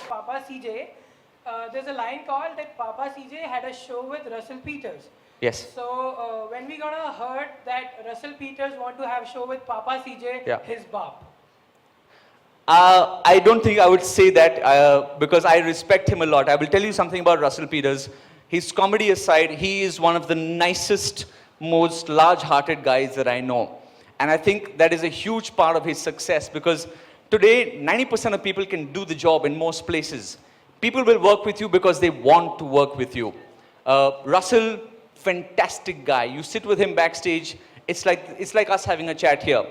Papa CJ, there's a line called that Papa CJ had a show with Russell Peters. Yes. So when we gonna heard that Russell Peters want to have a show with Papa CJ, Yeah. his bop. I don't think I would say that because I respect him a lot. I will tell you something about Russell Peters. His comedy aside, he is one of the nicest, most large-hearted guys that I know. And I think that is a huge part of his success because today, 90% of people can do the job in most places. People will work with you because they want to work with you. Russell, fantastic guy. You sit with him backstage, it's like us having a chat here.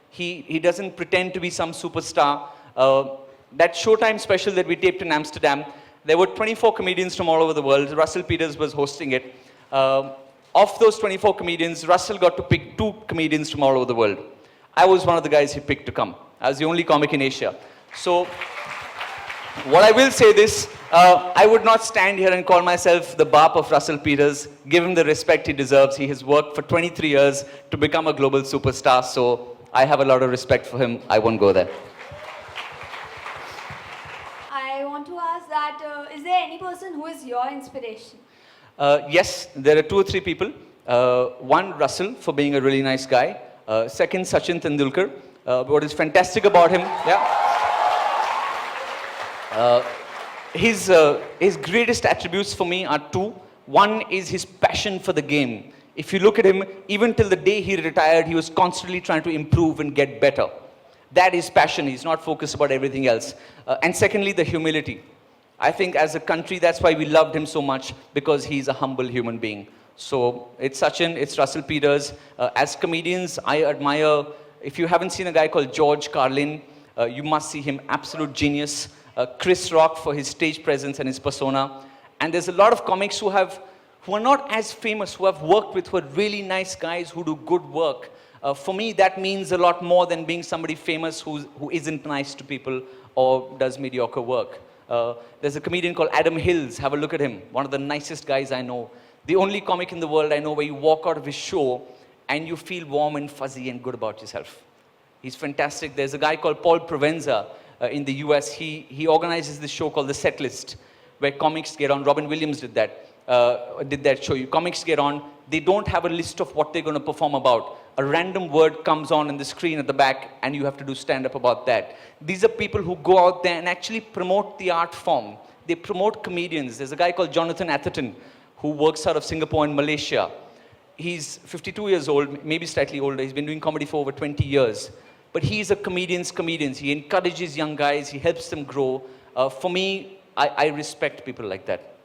He doesn't pretend to be some superstar. That Showtime special that we taped in Amsterdam, there were 24 comedians from all over the world. Russell Peters was hosting it. Of those 24 comedians, Russell got to pick 2 comedians from all over the world. I was one of the guys he picked to come. I was the only comic in Asia. So, what I will say this, I would not stand here and call myself the bop of Russell Peters. Give him the respect he deserves. He has worked for 23 years to become a global superstar, so I have a lot of respect for him. I won't go there. I want to ask that, is there any person who is your inspiration? Yes, there are 2 or 3 people. One, Russell, for being a really nice guy. Second, Sachin Tendulkar. What is fantastic about him, his greatest attributes for me are 2. One is his passion for the game. If you look at him, even till the day he retired, he was constantly trying to improve and get better. That is passion. He's not focused about everything else. And secondly, the humility. I think as a country, that's why we loved him so much, because he's a humble human being. So it's Sachin, it's Russell Peters. As comedians, I admire, if you haven't seen a guy called Carlin, you must see him, absolute genius. Chris Rock for his stage presence and his persona. And there's a lot of comics who are not as famous, who have worked with, who are really nice guys who do good work. For me, that means a lot more than being somebody famous who isn't nice to people or does mediocre work. There's a comedian called Adam Hills. Have a look at him. One of the nicest guys I know. The only comic in the world I know where you walk out of his show and you feel warm and fuzzy and good about yourself. He's fantastic. There's a guy called Provenza in the US. He organizes this show called The Set List, where comics get on. Robin Williams did that show. Comics get on. They don't have a list of what they're going to perform about. A random word comes on the screen at the back, and you have to do stand-up about that. These are people who go out there and actually promote the art form. They promote comedians. There's a guy called Jonathan Atherton, who works out of Singapore and Malaysia. He's 52 years old, maybe slightly older. He's been doing comedy for over 20 years. But he's a comedian's comedian. He encourages young guys. He helps them grow. For me, I respect people like that.